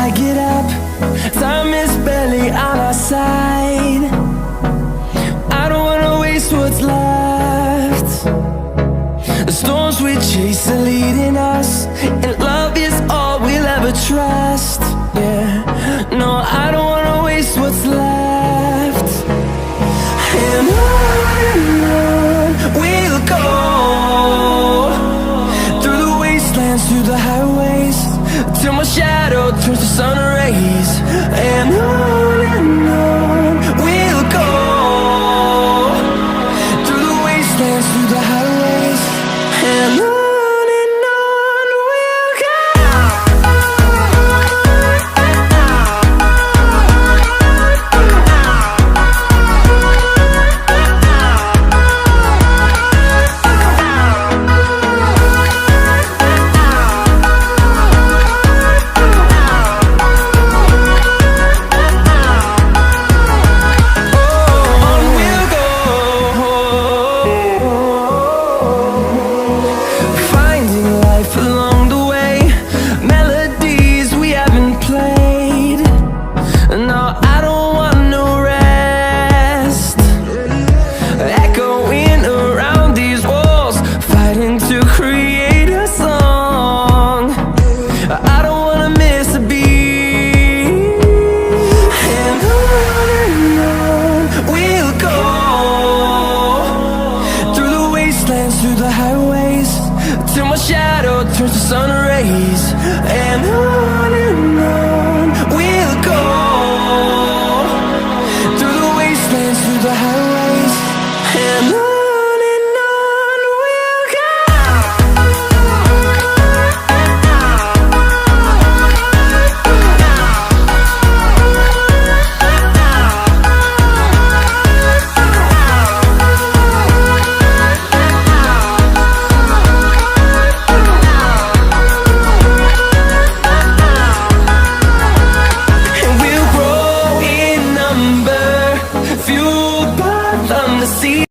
I get up, time is barely on our side. I don't wanna waste what's left. The storms we chase are leading us, and love is all we'll ever trust. Yeah, no, I don't wanna waste what's left. And on we'll go, through the wastelands, through the highways, till my shadow turns to sun rays. And on we'll go, through the wastelands, through the highways, and on we'll go. Along the way, melodies we haven't played. No, I don't want no rest. Echoing around these walls, fighting to create a song. I don't wanna miss a beat. And on we'll go, through the wastelands, through the highways, till my shadow turns to sun rays. And on we'll go, through the wastelands, through the highways.